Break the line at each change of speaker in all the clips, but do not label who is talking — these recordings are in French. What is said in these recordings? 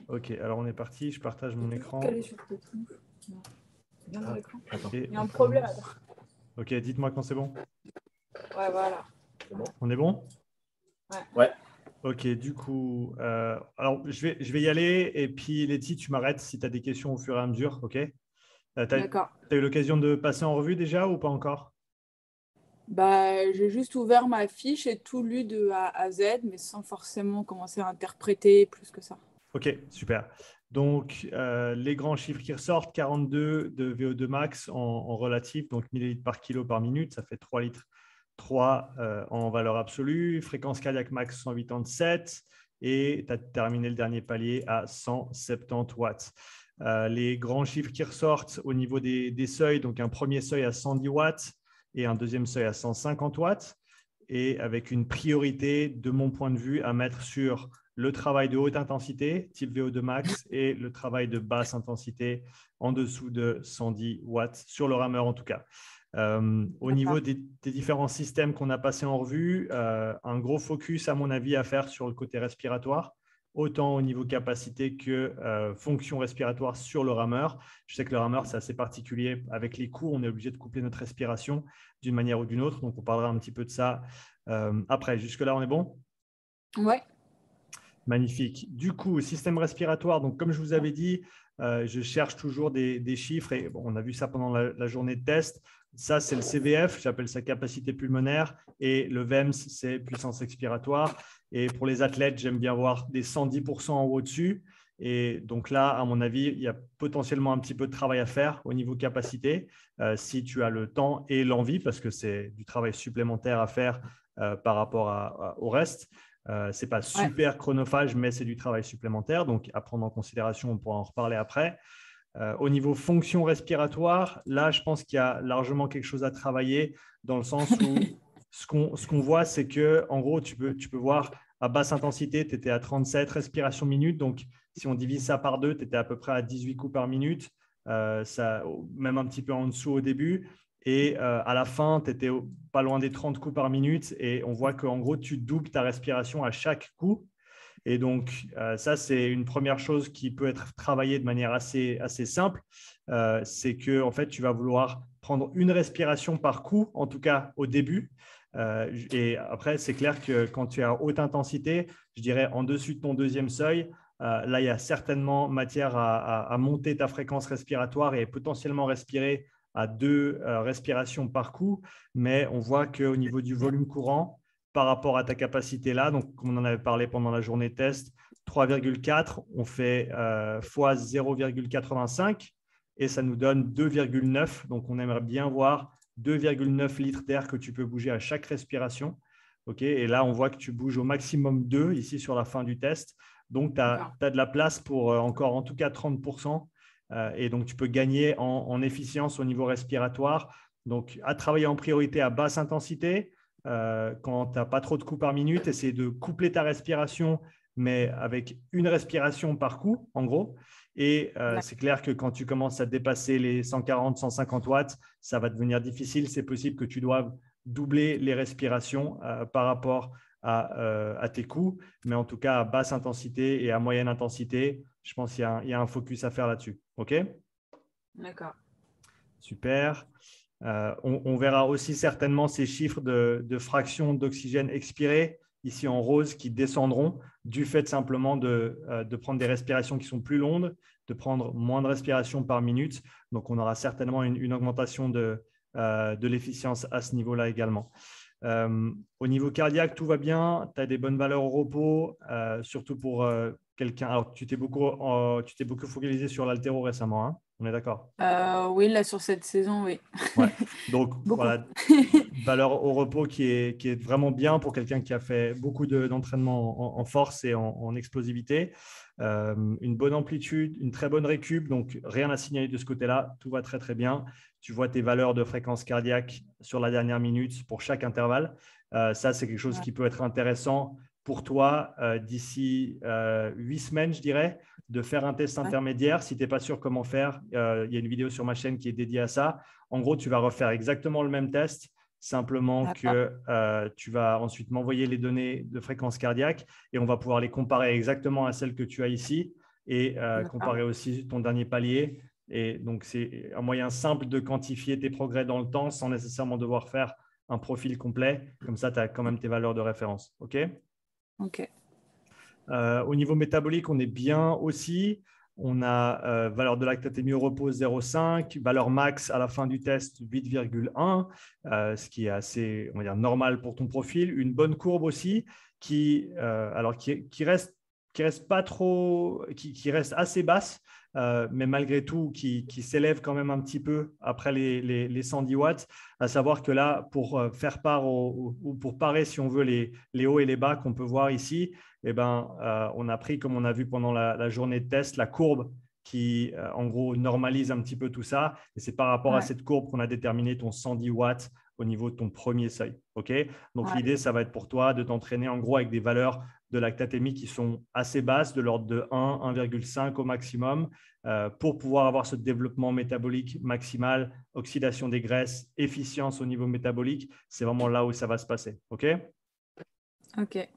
Ok, alors on est parti. Je partage mon écran.
Calé sur ta tronche. Non. Bien dans l'écran.
Et
Il y a un
on
problème.
commence.
Attends.
Ok, dites-moi quand c'est bon.
Ouais, voilà.
On est bon?
Ouais.
Ok, du coup, alors je vais y aller et puis Letty, tu m'arrêtes si tu as des questions au fur et à mesure. Ok? Tu as
D'accord.
eu l'occasion de passer en revue déjà ou pas encore?
Bah, j'ai juste ouvert ma fiche et tout lu de A à Z, mais sans forcément commencer à interpréter plus que ça.
Ok, super. Donc, les grands chiffres qui ressortent, 42 de VO2 max en relatif, donc millilitres par kilo par minute, ça fait 3 litres 3 en valeur absolue. Fréquence cardiaque max 187 et tu as terminé le dernier palier à 170 watts. Les grands chiffres qui ressortent au niveau des seuils, donc un premier seuil à 110 watts et un deuxième seuil à 150 watts, et avec une priorité, de mon point de vue, à mettre sur le travail de haute intensité, type VO2 max, et le travail de basse intensité en dessous de 110 watts, sur le rameur en tout cas. Au niveau des différents systèmes qu'on a passés en revue, un gros focus, à mon avis, à faire sur le côté respiratoire, autant au niveau capacité que fonction respiratoire sur le rameur. Je sais que le rameur, c'est assez particulier. Avec les coups, on est obligé de coupler notre respiration d'une manière ou d'une autre. Donc, on parlera un petit peu de ça après. Jusque-là, on est bon?
Ouais.
Magnifique. Du coup, système respiratoire, donc comme je vous avais dit, je cherche toujours des chiffres et bon, on a vu ça pendant la journée de test. Ça, c'est le CVF, j'appelle ça capacité pulmonaire, et le VEMS, c'est puissance expiratoire. Et pour les athlètes, j'aime bien voir des 110% en haut au-dessus. Et donc là, à mon avis, il y a potentiellement un petit peu de travail à faire au niveau capacité, si tu as le temps et l'envie, parce que c'est du travail supplémentaire à faire par rapport au reste. Ce n'est pas super chronophage, mais c'est du travail supplémentaire. Donc, à prendre en considération, on pourra en reparler après. Au niveau fonction respiratoire, là, je pense qu'il y a largement quelque chose à travailler dans le sens où ce qu'on voit, c'est que, en gros, tu peux voir à basse intensité, tu étais à 37 respirations minutes. Donc, si on divise ça par deux, tu étais à peu près à 18 coups par minute, même un petit peu en dessous au début. Et à la fin, tu étais pas loin des 30 coups par minute. Et on voit qu'en gros, tu doubles ta respiration à chaque coup. Et donc, ça, c'est une première chose qui peut être travaillée de manière assez simple. C'est que, en fait, tu vas vouloir prendre une respiration par coup, en tout cas au début. Et après, c'est clair que quand tu es à haute intensité, je dirais en dessus de ton deuxième seuil, là, il y a certainement matière à monter ta fréquence respiratoire et potentiellement respirer à 2 respirations par coup. Mais on voit qu'au niveau du volume courant, par rapport à ta capacité là, donc comme on en avait parlé pendant la journée test, 3,4, on fait fois 0,85 et ça nous donne 2,9. Donc, on aimerait bien voir 2,9 litres d'air que tu peux bouger à chaque respiration. Okay, et là, on voit que tu bouges au maximum 2 ici sur la fin du test. Donc, tu as de la place pour encore en tout cas 30%. Et donc, tu peux gagner en efficience au niveau respiratoire. Donc, à travailler en priorité à basse intensité. Quand tu n'as pas trop de coups par minute, essayer de coupler ta respiration, mais avec une respiration par coup, en gros. Et c'est clair que quand tu commences à dépasser les 140, 150 watts, ça va devenir difficile. C'est possible que tu doives doubler les respirations par rapport à tes coups. Mais en tout cas, à basse intensité et à moyenne intensité, je pense qu'il y a un focus à faire là-dessus. OK?
D'accord.
Super. On verra aussi certainement ces chiffres de fraction d'oxygène expiré, ici en rose, qui descendront du fait simplement de prendre des respirations qui sont plus longues, de prendre moins de respirations par minute. Donc, on aura certainement une augmentation de l'efficience à ce niveau-là également. Au niveau cardiaque, tout va bien. Tu as des bonnes valeurs au repos, surtout pour quelqu'un. Alors, tu t'es beaucoup focalisé sur l'haltéro récemment, hein? On est d'accord?
Oui, là, sur cette saison, oui.
Ouais. Donc,
Beaucoup.
voilà, valeur au repos qui est vraiment bien pour quelqu'un qui a fait beaucoup d'entraînement en force et en explosivité. Une bonne amplitude, une très bonne récup, donc rien à signaler de ce côté-là. Tout va très, très bien. Tu vois tes valeurs de fréquence cardiaque sur la dernière minute pour chaque intervalle. Ça, c'est quelque chose qui peut être intéressant pour toi d'ici 8 semaines, je dirais, de faire un test intermédiaire. Si tu n'es pas sûr comment faire, il y a une vidéo sur ma chaîne qui est dédiée à ça. En gros, tu vas refaire exactement le même test, simplement que tu vas ensuite m'envoyer les données de fréquence cardiaque et on va pouvoir les comparer exactement à celles que tu as ici. et comparer aussi ton dernier palier. Et donc, c'est un moyen simple de quantifier tes progrès dans le temps sans nécessairement devoir faire un profil complet. Comme ça, tu as quand même tes valeurs de référence. OK?
OK.
Au niveau métabolique, on est bien aussi. On a valeur de lactatémie au repos 0,5, valeur max à la fin du test 8,1, ce qui est assez, on va dire, normal pour ton profil. Une bonne courbe aussi qui reste pas trop, qui reste assez basse, mais malgré tout qui s'élève quand même un petit peu après les 110 watts. À savoir que là, pour faire part ou pour parer, si on veut, les hauts et les bas qu'on peut voir ici, on a pris, comme on a vu pendant la journée de test, la courbe qui, en gros, normalise un petit peu tout ça. Et c'est par rapport à cette courbe qu'on a déterminé ton 110 watts au niveau de ton premier seuil. Okay. Donc, l'idée, ça va être pour toi de t'entraîner en gros avec des valeurs de lactatémie qui sont assez basses, de l'ordre de 1, 1,5 au maximum, pour pouvoir avoir ce développement métabolique maximal, oxydation des graisses, efficience au niveau métabolique. C'est vraiment là où ça va se passer. OK?
OK.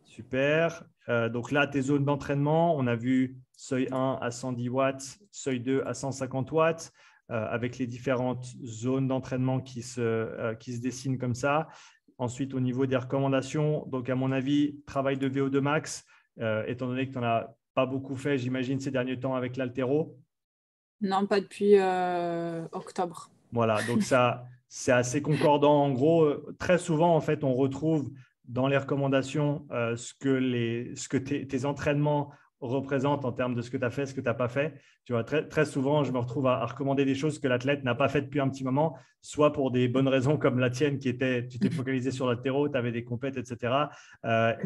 Super. Donc là, tes zones d'entraînement, on a vu seuil 1 à 110 watts, seuil 2 à 150 watts, avec les différentes zones d'entraînement qui se dessinent comme ça. Ensuite, au niveau des recommandations, donc à mon avis, travail de VO2 max, étant donné que tu n'en as pas beaucoup fait, j'imagine, ces derniers temps avec l'haltéro.
Non, pas depuis octobre.
Voilà, donc ça, c'est assez concordant. En gros, très souvent, en fait, on retrouve dans les recommandations ce que tes entraînements représentent en termes de ce que tu as fait, ce que tu n'as pas fait. Tu vois, très souvent, je me retrouve à recommander des choses que l'athlète n'a pas fait depuis un petit moment, soit pour des bonnes raisons comme la tienne, tu t'es focalisé sur l'haltéro, tu avais des compètes, etc.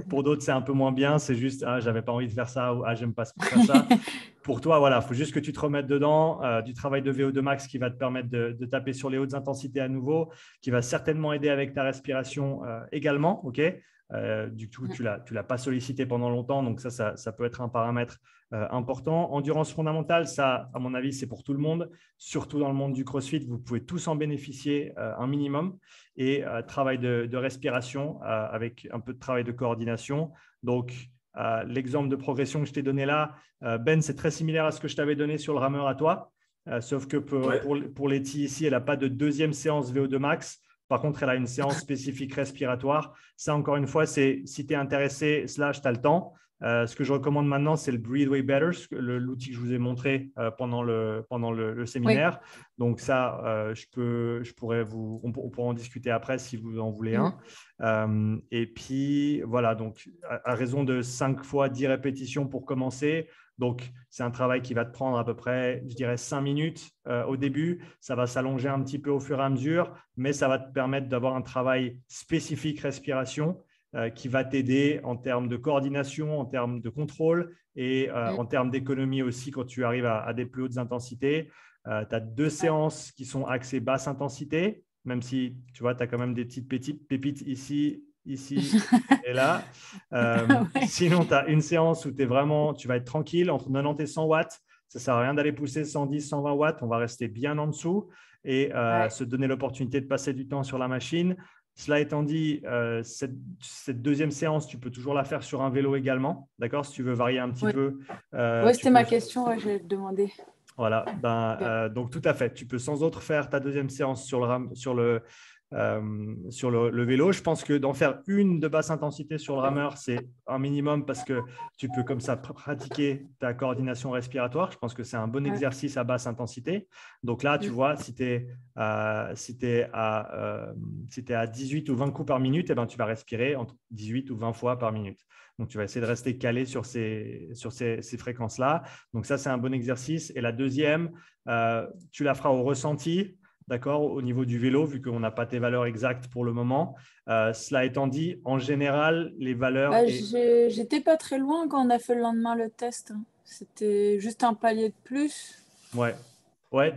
Pour d'autres, c'est un peu moins bien, c'est juste, j'avais pas envie de faire ça ou j'aime pas faire ça. Pour toi, voilà, il faut juste que tu te remettes dedans, du travail de VO2 max qui va te permettre de taper sur les hautes intensités à nouveau, qui va certainement aider avec ta respiration également. Okay. Du coup, tu l'as pas sollicité pendant longtemps, donc ça peut être un paramètre important. Endurance fondamentale, ça, à mon avis, c'est pour tout le monde, surtout dans le monde du CrossFit. Vous pouvez tous en bénéficier un minimum. Et travail de respiration avec un peu de travail de coordination. Donc, l'exemple de progression que je t'ai donné là, Ben, c'est très similaire à ce que je t'avais donné sur le rameur à toi, sauf que pour Letty ici, elle n'a pas de deuxième séance VO2 max. Par contre, elle a une séance spécifique respiratoire. Ça, encore une fois, c'est si tu es intéressé, / tu as le temps. Ce que je recommande maintenant, c'est le Breathe Way Better, l'outil que je vous ai montré pendant le séminaire. Oui. Donc ça, on pourra en discuter après si vous en voulez un. Et puis, voilà, donc à raison de 5 fois 10 répétitions pour commencer. Donc, c'est un travail qui va te prendre à peu près, je dirais, 5 minutes au début. Ça va s'allonger un petit peu au fur et à mesure, mais ça va te permettre d'avoir un travail spécifique respiration qui va t'aider en termes de coordination, en termes de contrôle et en termes d'économie aussi quand tu arrives à des plus hautes intensités. Tu as 2 séances qui sont axées basse intensité, même si tu vois, tu as quand même des petites pépites ici et là. Sinon, tu as une séance où tu vas être tranquille entre 90 et 100 watts. Ça ne sert à rien d'aller pousser 110, 120 watts. On va rester bien en dessous et se donner l'opportunité de passer du temps sur la machine. Cela étant dit, cette deuxième séance, tu peux toujours la faire sur un vélo également, d'accord, si tu veux varier un petit peu.
Oui, c'était ma question, j'allais te demander.
Voilà, donc tout à fait. Tu peux sans autre faire ta deuxième séance sur le vélo. Je pense que d'en faire une de basse intensité sur le rameur, c'est un minimum parce que tu peux comme ça pratiquer ta coordination respiratoire. Je pense que c'est un bon exercice à basse intensité. Donc là, tu vois, si tu es à 18 ou 20 coups par minute, eh ben, tu vas respirer entre 18 ou 20 fois par minute. Donc, tu vas essayer de rester calé sur ces fréquences-là. Donc, ça, c'est un bon exercice. Et la deuxième, tu la feras au ressenti, d'accord, au niveau du vélo, vu qu'on n'a pas tes valeurs exactes pour le moment. Cela étant dit, en général, les valeurs…
J'étais pas très loin quand on a fait le lendemain le test. C'était juste un palier de plus.
Ouais,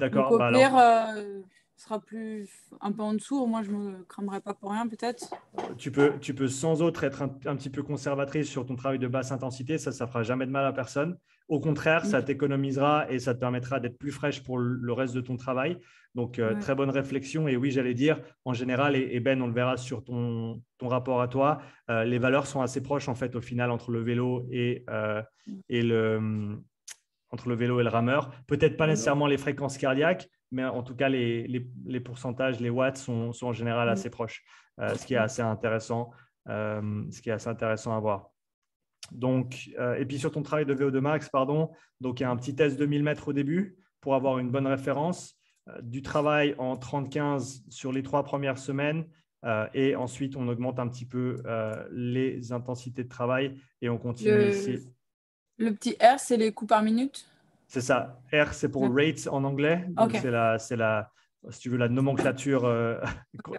d'accord.
Donc, au pire… sera plus un peu en dessous, moi je me cramerai pas pour rien peut-être.
Tu peux sans autre être un petit peu conservatrice sur ton travail de basse intensité, ça fera jamais de mal à personne. Au contraire, ça t'économisera et ça te permettra d'être plus fraîche pour le reste de ton travail. Donc, très bonne réflexion. Et oui, j'allais dire, en général, et Ben, on le verra sur ton rapport à toi, les valeurs sont assez proches en fait au final entre le vélo et entre le vélo et le rameur. Peut-être pas
Non.
nécessairement les fréquences cardiaques, mais en tout cas, les pourcentages, les watts sont en général assez proches, ce qui est assez intéressant, à voir. Donc, et puis sur ton travail de VO2 max, donc il y a un petit test de 1000 mètres au début pour avoir une bonne référence, du travail en 30-15 sur les 3 premières semaines, et ensuite on augmente un petit peu les intensités de travail et on continue ici.
Le petit R, c'est les coups par minute?
C'est ça. R, c'est pour rate en anglais. Donc,
Okay.
c'est la, si tu veux, la nomenclature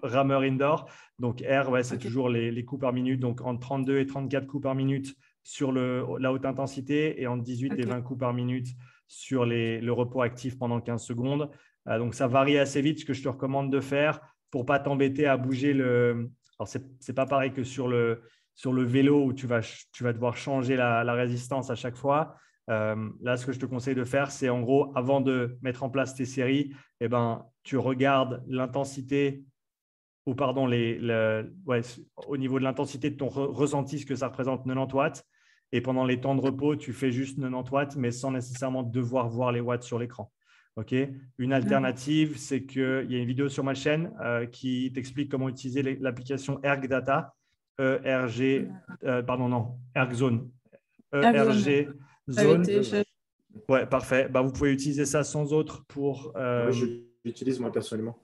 rameur indoor. Donc, R, ouais, c'est toujours les coups par minute. Donc, entre 32 et 34 coups par minute sur la haute intensité et entre 18 et 20 coups par minute sur le repos actif pendant 15 secondes. Donc, ça varie assez vite. Ce que je te recommande de faire pour ne pas t'embêter à bouger le… Alors, ce n'est pas pareil que sur le vélo où tu vas devoir changer la résistance à chaque fois. Là, ce que je te conseille de faire, c'est en gros, avant de mettre en place tes séries, tu regardes l'intensité ou pardon, au niveau de l'intensité de ton ressenti, ce que ça représente 90 watts. Et pendant les temps de repos, tu fais juste 90 watts, mais sans nécessairement devoir voir les watts sur l'écran. Okay. Une alternative, c'est qu'il y a une vidéo sur ma chaîne qui t'explique comment utiliser l'application ErgData, ERG, ErgZone. ERG Zone. Ouais, parfait. Vous pouvez utiliser ça sans autre pour…
J'utilise moi personnellement.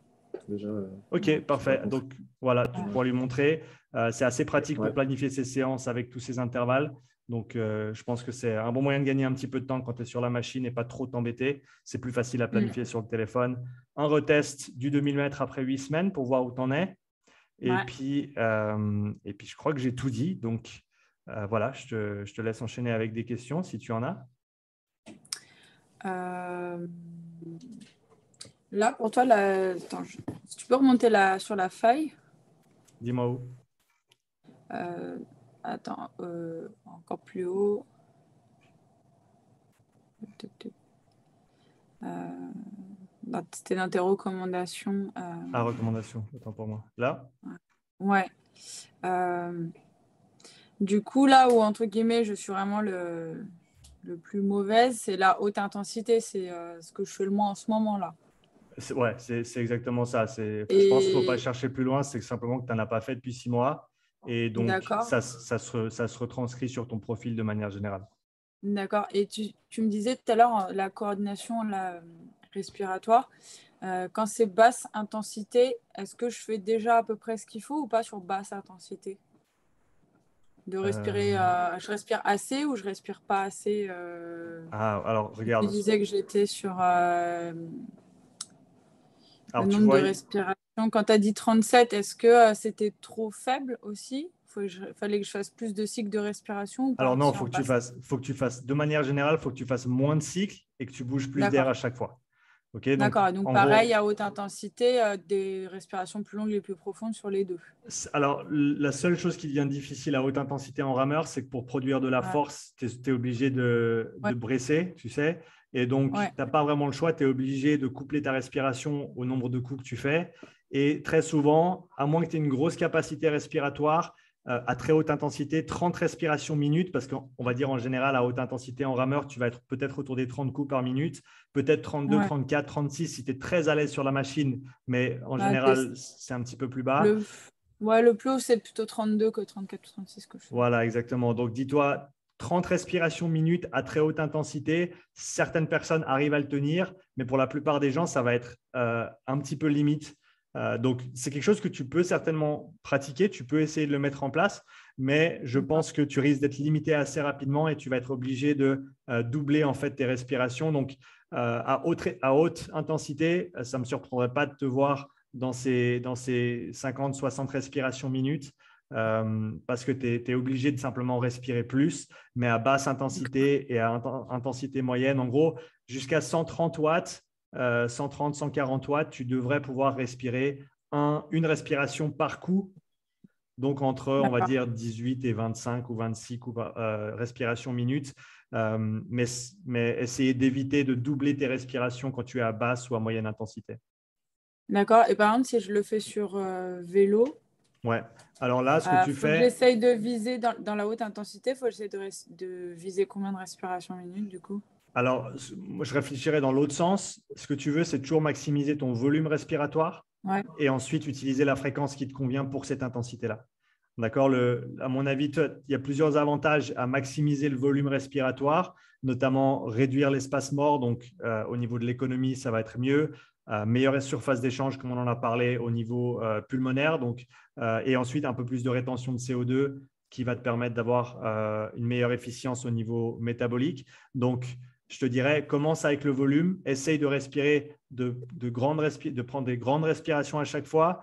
Déjà,
ok, parfait. Donc, voilà, tu pourras lui montrer. C'est assez pratique pour planifier ses séances avec tous ces intervalles. Donc, je pense que c'est un bon moyen de gagner un petit peu de temps quand tu es sur la machine et pas trop t'embêter. C'est plus facile à planifier sur le téléphone. Un retest du 2000 mètres après 8 semaines pour voir où tu en es. Et puis, je crois que j'ai tout dit. Donc, voilà, je te laisse enchaîner avec des questions si tu en as.
Là, pour toi, attends, si tu peux remonter sur la feuille.
Dis-moi où.
Attends, encore plus haut. C'était dans tes recommandations.
Recommandation, autant pour moi. Là?
Ouais. Du coup, là où, entre guillemets, je suis vraiment le plus mauvaise, c'est la haute intensité. C'est ce que je fais le moins en ce moment-là.
Ouais, c'est exactement ça. Je pense qu'il ne faut pas chercher plus loin. C'est simplement que tu n'en as pas fait depuis 6 mois. Et donc, ça se retranscrit sur ton profil de manière générale.
D'accord. Et tu me disais tout à l'heure, la coordination respiratoire, quand c'est basse intensité, est-ce que je fais déjà à peu près ce qu'il faut ou pas sur basse intensité? De respirer, je respire assez ou je respire pas assez?
Alors, regarde.
Tu disais que j'étais sur le
Alors,
nombre de respirations. Quand tu as dit 37, est-ce que c'était trop faible aussi? Fallait que je fasse plus de cycles de respiration ou pas?
Alors non, faut que tu fasses, de manière générale, il faut que tu fasses moins de cycles et que tu bouges plus d'air à chaque fois. Okay,
d'accord, donc pareil, à haute intensité, des respirations plus longues et plus profondes sur les deux.
Alors, la seule chose qui devient difficile à haute intensité en rameur, c'est que pour produire de la force, tu es obligé de bresser, tu sais. Et donc, tu n'as pas vraiment le choix, tu es obligé de coupler ta respiration au nombre de coups que tu fais. Et très souvent, à moins que tu aies une grosse capacité respiratoire, à très haute intensité, 30 respirations minutes, parce qu'on va dire en général à haute intensité en rameur, tu vas être peut-être autour des 30 coups par minute, peut-être 32, 34, 36 si tu es très à l'aise sur la machine, mais en général, c'est un petit peu plus bas.
Le plus haut, c'est plutôt 32 que 34 ou 36 que je fais.
Voilà, exactement. Donc, dis-toi, 30 respirations minutes à très haute intensité, certaines personnes arrivent à le tenir, mais pour la plupart des gens, ça va être un petit peu limite. Donc, c'est quelque chose que tu peux certainement pratiquer, tu peux essayer de le mettre en place, mais je pense que tu risques d'être limité assez rapidement et tu vas être obligé de doubler en fait tes respirations. Donc, à haute intensité, ça ne me surprendrait pas de te voir dans ces 50-60 respirations minutes parce que tu es obligé de simplement respirer plus, mais à basse intensité et à intensité moyenne, en gros, jusqu'à 130 watts, 130, 140 watts, tu devrais pouvoir respirer une respiration par coup. Donc, entre, on va dire, 18 et 25 ou 26 respirations minutes. Mais essayer d'éviter de doubler tes respirations quand tu es à basse ou à moyenne intensité.
D'accord. Et par exemple, si je le fais sur vélo,
ouais. Alors là, ce que tu fais…
J'essaye de viser dans la haute intensité. Il faut essayer de viser combien de respirations minutes du coup?
Alors, moi, je réfléchirais dans l'autre sens. Ce que tu veux, c'est toujours maximiser ton volume respiratoire et ensuite utiliser la fréquence qui te convient pour cette intensité-là. D'accord? À mon avis, il y a plusieurs avantages à maximiser le volume respiratoire, notamment réduire l'espace mort. Donc, au niveau de l'économie, ça va être mieux. Meilleure surface d'échange, comme on en a parlé, au niveau pulmonaire. Donc, et ensuite, un peu plus de rétention de CO2 qui va te permettre d'avoir une meilleure efficience au niveau métabolique. Donc, je te dirais, commence avec le volume, essaye de respirer, de prendre des grandes respirations à chaque fois,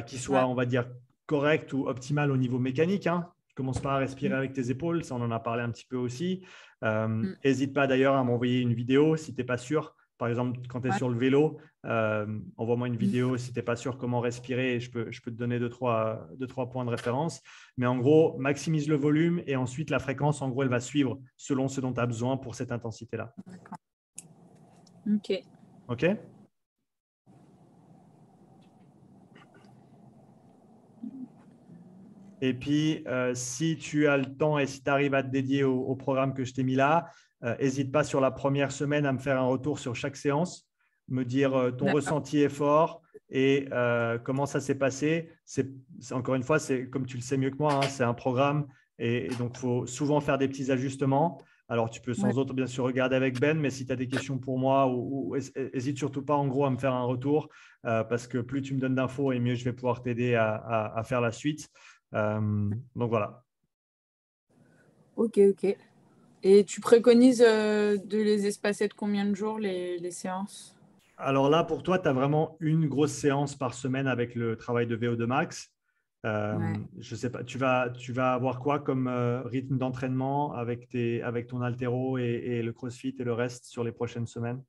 qui soient, on va dire, correctes ou optimales au niveau mécanique. Hein. Commence pas à respirer avec tes épaules, ça on en a parlé un petit peu aussi. N'hésite pas d'ailleurs à m'envoyer une vidéo si tu n'es pas sûr. Par exemple, quand tu es sur le vélo, envoie-moi une vidéo si tu n'es pas sûr comment respirer et je peux te donner deux, trois points de référence. Mais en gros, maximise le volume et ensuite la fréquence, en gros, elle va suivre selon ce dont tu as besoin pour cette intensité-là.
D'accord. OK.
OK? Et puis, si tu as le temps et si tu arrives à te dédier au programme que je t'ai mis là, n'hésite pas sur la première semaine à me faire un retour sur chaque séance, me dire ton ressenti est fort et comment ça s'est passé. Encore une fois, comme tu le sais mieux que moi, hein, c'est un programme et donc il faut souvent faire des petits ajustements. Alors, tu peux sans autre, bien sûr, regarder avec Ben, mais si tu as des questions pour moi, n'hésite surtout pas en gros à me faire un retour parce que plus tu me donnes d'infos et mieux je vais pouvoir t'aider à faire la suite. Donc voilà.
Ok. Et tu préconises de les espacer de combien de jours les séances?
Alors là, pour toi, tu as vraiment une grosse séance par semaine avec le travail de VO2 max. Je sais pas, tu vas avoir quoi comme rythme d'entraînement avec ton haltéro et le CrossFit et le reste sur les prochaines semaines?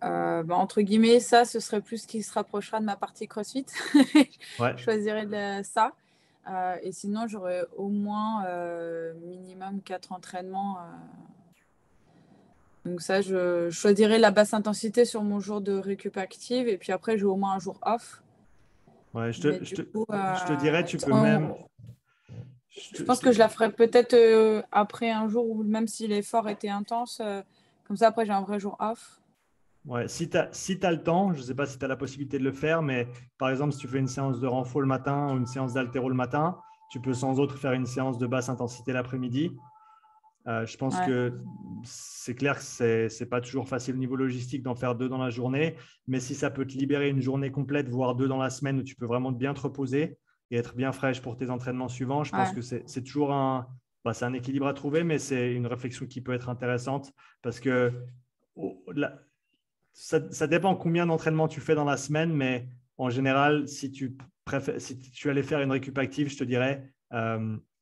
Entre guillemets, ça, ce serait plus ce qui se rapprochera de ma partie CrossFit.
Ouais.
Je choisirais ça. Et sinon, j'aurais au moins minimum 4 entraînements. Donc ça, je choisirais la basse intensité sur mon jour de récup active. Et puis après, j'ai au moins un jour off.
Ouais, je te dirais, tu peux même…
Je pense que je la ferai peut-être après un jour où même si l'effort était intense, comme ça, après, j'ai un vrai jour off.
Ouais, si tu as le temps, je ne sais pas si tu as la possibilité de le faire, mais par exemple, si tu fais une séance de renfort le matin ou une séance d'haltéro le matin, tu peux sans autre faire une séance de basse intensité l'après-midi. Je pense que c'est clair que ce n'est pas toujours facile au niveau logistique d'en faire 2 dans la journée, mais si ça peut te libérer une journée complète, voire 2 dans la semaine où tu peux vraiment bien te reposer et être bien fraîche pour tes entraînements suivants, je pense que c'est toujours c'est un équilibre à trouver, mais c'est une réflexion qui peut être intéressante parce que ça dépend combien d'entraînements tu fais dans la semaine, mais en général, si tu allais faire une récup active, je te dirais,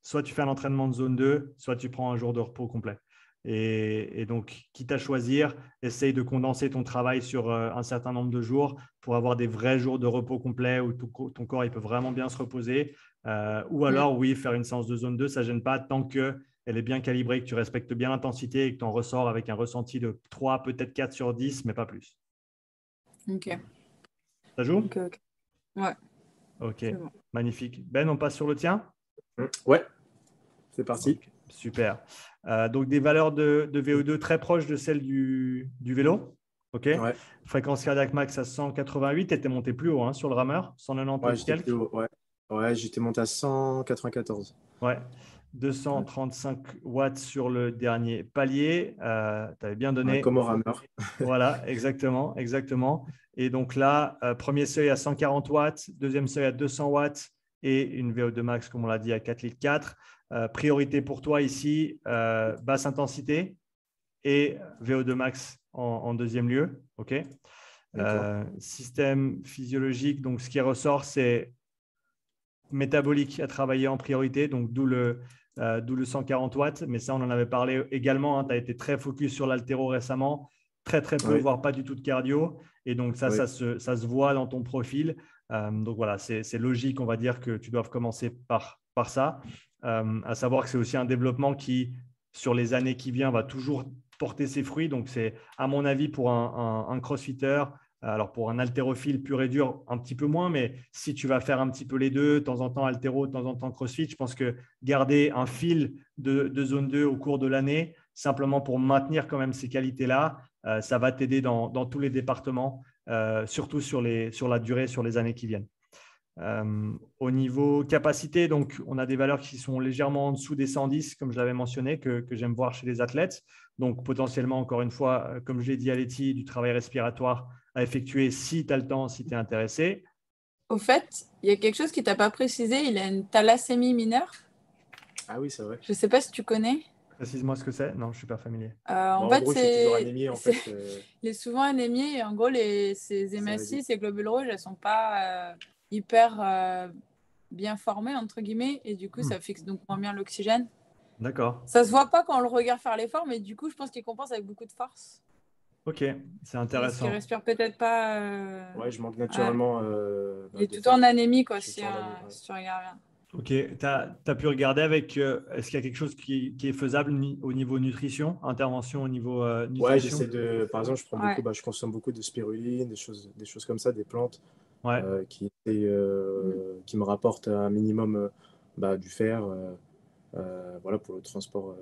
soit tu fais un entraînement de zone 2, soit tu prends un jour de repos complet. Et donc, quitte à choisir, essaye de condenser ton travail sur un certain nombre de jours pour avoir des vrais jours de repos complet où ton corps il peut vraiment bien se reposer. Ou alors, oui, faire une séance de zone 2, ça ne gêne pas tant qu'elle est bien calibrée, que tu respectes bien l'intensité et que tu en ressors avec un ressenti de 3, peut-être 4 sur 10, mais pas plus.
Ok.
Ça joue?
Ok. Ouais.
Ok, bon. Magnifique. Ben, on passe sur le tien?
Ouais, c'est parti.
Okay. Super. Donc, des valeurs de VO2 très proches de celles du vélo. Ok.
Ouais.
Fréquence cardiaque max à 188. Tu étais monté plus haut sur le rameur, 190 quelques.
Ouais, j'étais monté à 194.
Ouais. 235 watts sur le dernier palier. Tu avais bien donné.
Ouais, comme au rameur.
Voilà, exactement. Et donc là, premier seuil à 140 watts, deuxième seuil à 200 watts et une VO2 max, comme on l'a dit, à 4,4 litres. Priorité pour toi ici, basse intensité et VO2 max en deuxième lieu. OK. Système physiologique, donc ce qui ressort, c'est métabolique à travailler en priorité, donc d'où le 140 watts. Mais ça, on en avait parlé également. Tu as été très focus sur l'haltéro récemment, très peu, voire pas du tout de cardio. Et donc ça se voit dans ton profil. Donc voilà, c'est logique, on va dire, que tu doives commencer par ça. À savoir que c'est aussi un développement qui, sur les années qui viennent, va toujours porter ses fruits. Donc c'est, à mon avis, pour un crossfitter, alors pour un haltérophile pur et dur, un petit peu moins, mais si tu vas faire un petit peu les deux, de temps en temps haltéro, de temps en temps crossfit, je pense que garder un fil de zone 2 au cours de l'année, simplement pour maintenir quand même ces qualités-là. Ça va t'aider dans tous les départements, surtout sur la durée, sur les années qui viennent. Au niveau capacité, donc, on a des valeurs qui sont légèrement en dessous des 110, comme je l'avais mentionné, que j'aime voir chez les athlètes. Donc, potentiellement, encore une fois, comme je l'ai dit à Letty, du travail respiratoire à effectuer si tu as le temps, si tu es intéressé.
Au fait, il y a quelque chose qui t'a pas précisé. Il a une thalassémie mineure.
Ah oui, c'est vrai.
Je sais pas si tu connais.
Précise-moi ce que c'est. Non, je ne suis pas familier.
En
En
fait,
gros, je suis toujours anémié. En fait,
il est souvent anémié. Et en gros, ces hématies, ces globules rouges, elles sont pas hyper bien formées, entre guillemets. Et du coup, ça fixe donc moins bien l'oxygène.
D'accord.
Ça se voit pas quand on le regarde faire l'effort, mais du coup, je pense qu'il compense avec beaucoup de force.
Ok, c'est
Parce
intéressant.
qu'il respire peut-être pas.
ouais, je manque naturellement.
Il est tout en anémie, quoi,
Je suis
si,
tout en anémie,
si tu regardes bien.
Ok, tu as pu regarder avec, est-ce qu'il y a quelque chose qui est faisable au niveau nutrition, intervention au niveau
Ouais,
nutrition?
j'essaie de. Par exemple,
Ouais.
je consomme beaucoup de spiruline, des choses comme ça, des plantes
Ouais,
qui me rapportent un minimum du fer, voilà, pour le transport,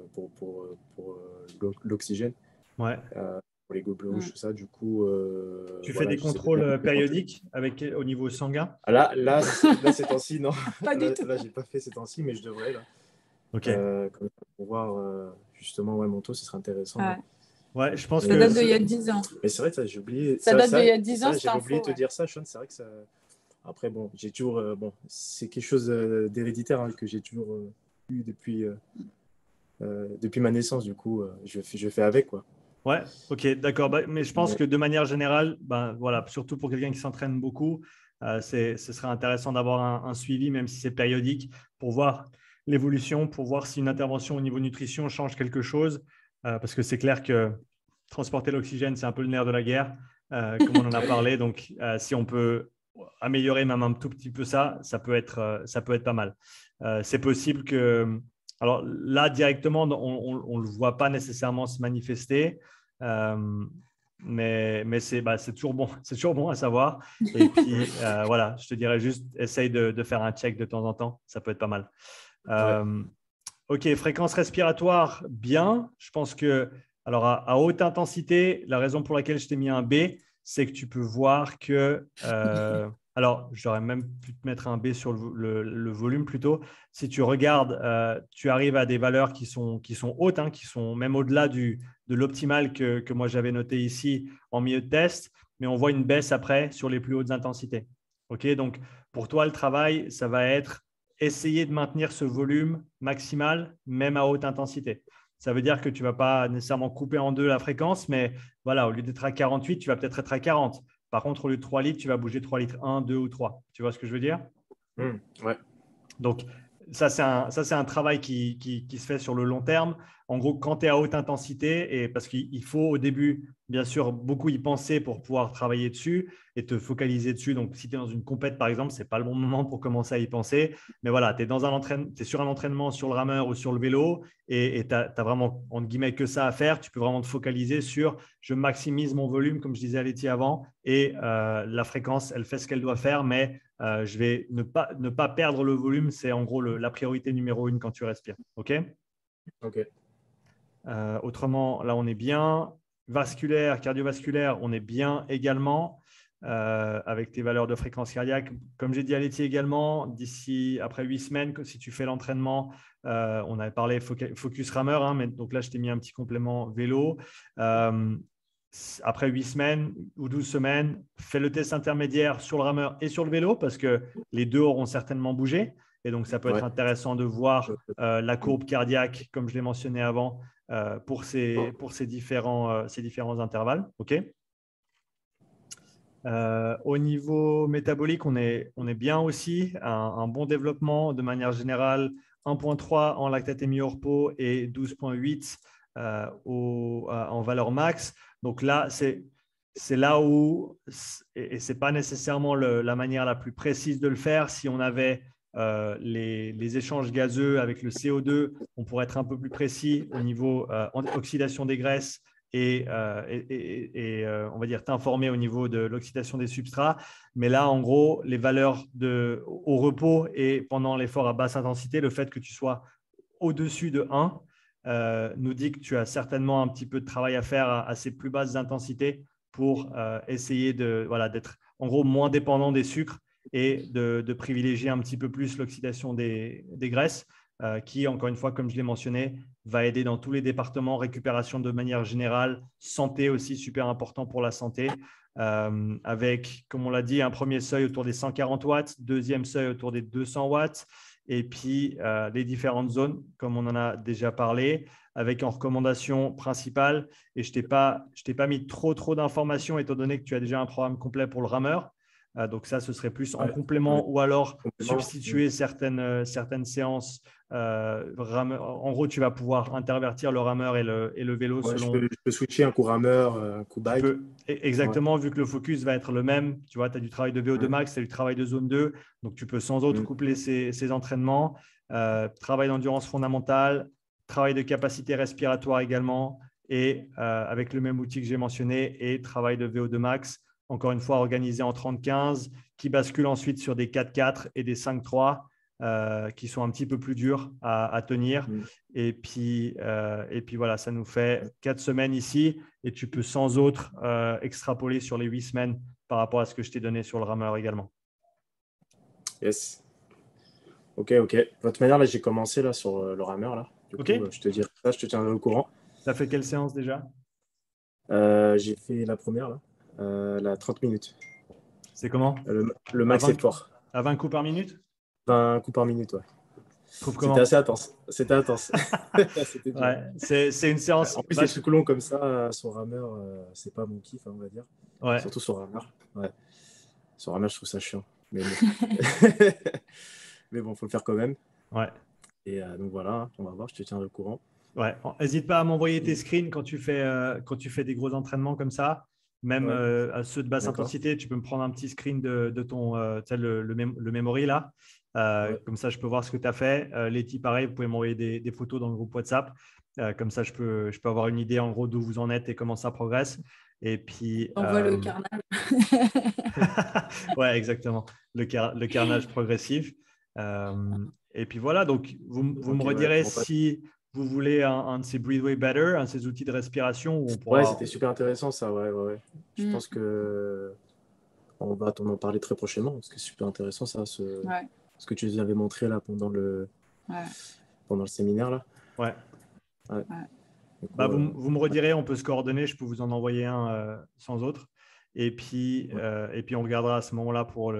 l'oxygène,
ouais.
pour les globules
Mm.
rouges, tout ça. Du coup,
Tu fais
voilà,
des
j'essaie de
contrôles
bien complémenter.
périodiques au niveau sanguin?
Ah, là, ces temps-ci, non.
Pas du tout.
Là, j'ai pas fait ces temps-ci, mais je devrais, là.
Ok.
Pour voir justement ouais, mon taux, ce serait intéressant.
Ouais.
Ouais, je pense
Ça
que
date d'il y a 10 ans.
Mais c'est vrai, ça, j'ai oublié.
Ça date d'il y a 10 ans, cette
J'avais oublié de
info.
te dire ça, Sean. C'est vrai que ça. Après, bon, j'ai toujours. Bon, c'est quelque chose d'héréditaire hein, que j'ai toujours eu depuis ma naissance. Du coup, je fais avec, quoi.
ouais, ok, d'accord. Mais je pense que de manière générale, voilà, surtout pour quelqu'un qui s'entraîne beaucoup, ce serait intéressant d'avoir un suivi, même si c'est périodique, pour voir l'évolution, pour voir si une intervention au niveau nutrition change quelque chose. Parce que c'est clair que transporter l'oxygène, c'est un peu le nerf de la guerre, comme on en a parlé. Donc, si on peut améliorer même un tout petit peu ça, ça peut être pas mal. C'est possible que… Alors là, directement, on ne le voit pas nécessairement se manifester. Mais c'est toujours bon, c'est toujours bon à savoir. Et puis voilà, je te dirais juste, essaye de faire un check de temps en temps, ça peut être pas mal.
Ouais.
Ok, fréquence respiratoire, bien. Je pense que, alors à haute intensité, la raison pour laquelle je t'ai mis un B, c'est que tu peux voir que, alors j'aurais même pu te mettre un B sur le volume plutôt. Si tu regardes, tu arrives à des valeurs qui sont hautes, hein, qui sont même au-delà de l'optimal que moi j'avais noté ici en milieu de test, mais on voit une baisse après sur les plus hautes intensités. Ok, donc pour toi, le travail, ça va être essayer de maintenir ce volume maximal, même à haute intensité. Ça veut dire que tu ne vas pas nécessairement couper en deux la fréquence, mais voilà, au lieu d'être à 48, tu vas peut-être être à 40. Par contre, au lieu de 3 litres, tu vas bouger 3 litres 1, 2 ou 3. Tu vois ce que je veux dire?
Ouais.
Donc, ça, c'est un travail qui se fait sur le long terme. En gros, quand tu es à haute intensité, et parce qu'il faut au début, bien sûr, beaucoup y penser pour pouvoir travailler dessus et te focaliser dessus. Donc, si tu es dans une compète, par exemple, ce n'est pas le bon moment pour commencer à y penser. Mais voilà, tu es sur un entraînement sur le rameur ou sur le vélo et tu n'as vraiment, entre guillemets, que ça à faire. Tu peux vraiment te focaliser sur je maximise mon volume, comme je disais à Letty avant, et la fréquence, elle fait ce qu'elle doit faire, mais je vais ne pas perdre le volume. C'est en gros la priorité numéro 1 quand tu respires. OK?
Ok.
Autrement, là, on est bien. Vasculaire, cardiovasculaire, on est bien également avec tes valeurs de fréquence cardiaque. Comme j'ai dit à Letty également, d'ici après 8 semaines, si tu fais l'entraînement, on avait parlé focus rameur, hein, mais donc là, je t'ai mis un petit complément vélo. Après 8 semaines ou 12 semaines, fais le test intermédiaire sur le rameur et sur le vélo parce que les deux auront certainement bougé. Et donc, ça peut être intéressant de voir la courbe cardiaque, comme je l'ai mentionné avant, pour ces différents intervalles. OK. Au niveau métabolique, on est bien aussi. Un bon développement de manière générale. 1,3 en lactate hémi-repos et 12,8 en valeur max. Donc là, c'est là où, et ce n'est pas nécessairement la manière la plus précise de le faire. Si on avait les échanges gazeux avec le CO2, on pourrait être un peu plus précis au niveau oxydation des graisses et on va dire t'informer au niveau de l'oxydation des substrats. Mais là, en gros, les valeurs au repos et pendant l'effort à basse intensité, le fait que tu sois au-dessus de 1, nous dit que tu as certainement un petit peu de travail à faire à ces plus basses intensités pour essayer d'être en gros moins dépendant des sucres et de privilégier un petit peu plus l'oxydation des graisses, qui, encore une fois, comme je l'ai mentionné, va aider dans tous les départements, récupération de manière générale, santé aussi, super important pour la santé, avec, comme on l'a dit, un premier seuil autour des 140 watts, deuxième seuil autour des 200 watts, et puis les différentes zones, comme on en a déjà parlé, avec en recommandation principale, et je t'ai pas mis trop d'informations étant donné que tu as déjà un programme complet pour le rameur. Donc ça, ce serait plus en complément ou alors substituer certaines séances. En gros, tu vas pouvoir intervertir le rameur et le vélo selon…
Je peux switcher un coup rameur, un coup bike.
Exactement, vu que le focus va être le même. Tu vois, tu as du travail de VO2 max, tu as du travail de zone 2. Donc, tu peux sans autre coupler ces entraînements. Travail d'endurance fondamentale, travail de capacité respiratoire également, et avec le même outil que j'ai mentionné, et travail de VO2 max, encore une fois organisé en 30-15, qui bascule ensuite sur des 4-4 et des 5-3, qui sont un petit peu plus durs à tenir. Et puis voilà, ça nous fait 4 semaines ici, et tu peux sans autre extrapoler sur les 8 semaines par rapport à ce que je t'ai donné sur le rameur également.
Yes. Ok. De toute manière, là, j'ai commencé là, sur le rameur. Là. Du coup, je te dirai ça, je te tiendrai au courant.
Tu as fait quelle séance déjà?
J'ai fait la première, là, la 30 minutes.
C'est comment?
Le max effort.
À 20 coups par minute?
20 coups par minute, ouais.
C'était
assez intense. C'était intense.
Ouais, c'est une séance.
En plus, c'est trucs longs comme ça, sur rameur, c'est pas mon kiff, on va dire.
Ouais.
Surtout sur rameur. Ouais. Sur rameur, je trouve ça chiant. Mais bon, mais bon, faut le faire quand même.
Ouais.
Et donc voilà, on va voir, je te tiendrai au courant.
Ouais. N'hésite pas à m'envoyer tes screens quand tu fais des gros entraînements comme ça. Même à ceux de basse intensité, tu peux me prendre un petit screen de ton le memory là. Comme ça, je peux voir ce que tu as fait. Letty, pareil, vous pouvez m'envoyer des photos dans le groupe WhatsApp. Comme ça, je peux avoir une idée en gros d'où vous en êtes et comment ça progresse. Et puis,
on voit le carnage.
Ouais, exactement. Le carnage progressif. Et puis voilà, donc vous me redirez si vous voulez un de ces Breathway Better, un de ces outils de respiration où on pourra…
Ouais, c'était super intéressant ça, ouais. Je pense que on va en parler très prochainement, parce que c'est super intéressant ça, ce que tu nous avais montré là pendant le séminaire là.
Ouais.
Du coup,
vous me redirez, on peut se coordonner, je peux vous en envoyer un sans autre. Et puis on regardera à ce moment-là pour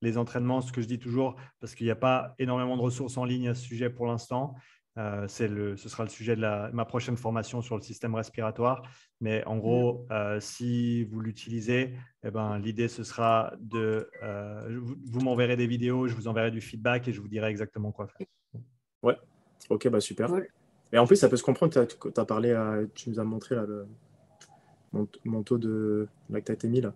les entraînements, ce que je dis toujours, parce qu'il n'y a pas énormément de ressources en ligne à ce sujet pour l'instant. Ce sera le sujet de ma prochaine formation sur le système respiratoire. Mais en gros, si vous l'utilisez, l'idée, ce sera vous m'enverrez des vidéos, je vous enverrai du feedback et je vous dirai exactement quoi faire.
Ouais, ok, super.
Ouais.
Et en plus, ça peut se comprendre, tu as parlé, tu nous as montré là, mon taux de lactatémie là.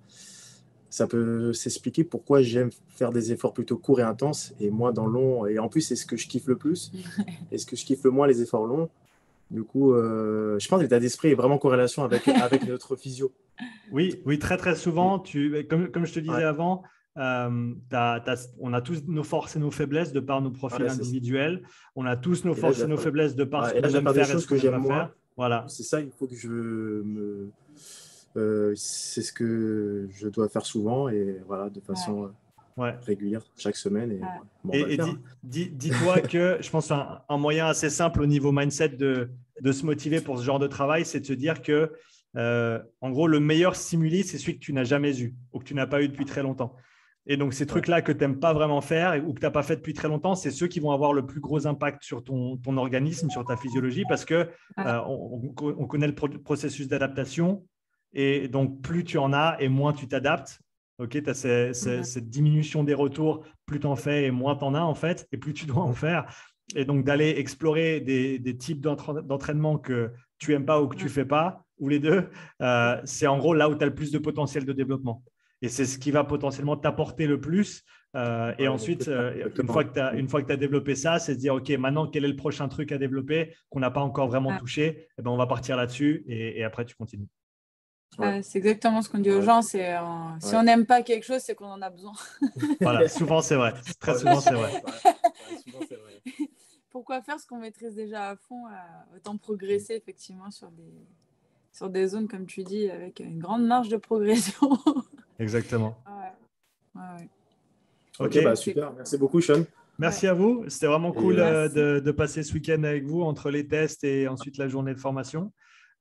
Ça peut s'expliquer pourquoi j'aime faire des efforts plutôt courts et intenses et moins dans le long. Et en plus, c'est ce que je kiffe le plus. Et ce que je kiffe le moins, les efforts longs. Du coup, je pense que l'état d'esprit est vraiment en corrélation avec notre physio.
Oui, très, très souvent. Comme je te disais avant, on a tous nos forces et nos faiblesses de par nos profils individuels. On a tous nos forces et nos faiblesses de par ce qu'on aime faire et ce qu'on n'aime pas faire. Voilà.
C'est ça, il faut que c'est ce que je dois faire souvent et voilà, de façon régulière, chaque semaine. Et
dis-toi que je pense un moyen assez simple au niveau mindset de se motiver pour ce genre de travail, c'est de se dire que, en gros, le meilleur stimuli, c'est celui que tu n'as jamais eu ou que tu n'as pas eu depuis très longtemps. Et donc, ces trucs-là que tu n'aimes pas vraiment faire ou que tu n'as pas fait depuis très longtemps, c'est ceux qui vont avoir le plus gros impact sur ton organisme, sur ta physiologie, parce que on connaît le processus d'adaptation. Et donc, plus tu en as et moins tu t'adaptes. Tu as cette diminution des retours, plus tu en fais et moins tu en as en fait, et plus tu dois en faire. Et donc, d'aller explorer des types d'entraînement que tu n'aimes pas ou que tu ne fais pas, ou les deux, c'est en gros là où tu as le plus de potentiel de développement. Et c'est ce qui va potentiellement t'apporter le plus. Et ensuite, une fois que tu as développé ça, c'est de dire, OK, maintenant, quel est le prochain truc à développer qu'on n'a pas encore vraiment touché? On va partir là-dessus et après, tu continues.
C'est exactement ce qu'on dit aux gens. Si on n'aime pas quelque chose, c'est qu'on en a besoin.
Voilà, souvent, c'est vrai. Très souvent, c'est vrai.
pourquoi faire ce qu'on maîtrise déjà à fond, autant progresser effectivement sur des zones, comme tu dis, avec une grande marge de progression.
Exactement.
Ouais.
Ok, bah, super. Merci beaucoup, Sean.
Merci à vous. C'était vraiment cool
merci.
de passer ce week-end avec vous entre les tests et ensuite la journée de formation.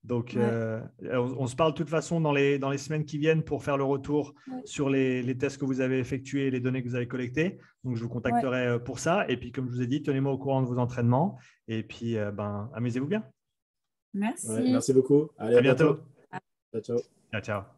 Donc, on se parle de toute façon dans les semaines qui viennent pour faire le retour sur les tests que vous avez effectués et les données que vous avez collectées. Donc, je vous contacterai pour ça. Et puis, comme je vous ai dit, tenez-moi au courant de vos entraînements. Et puis, amusez-vous bien.
Merci.
Merci beaucoup. Allez, à
bientôt.
Ciao, ciao.
Ciao, ciao.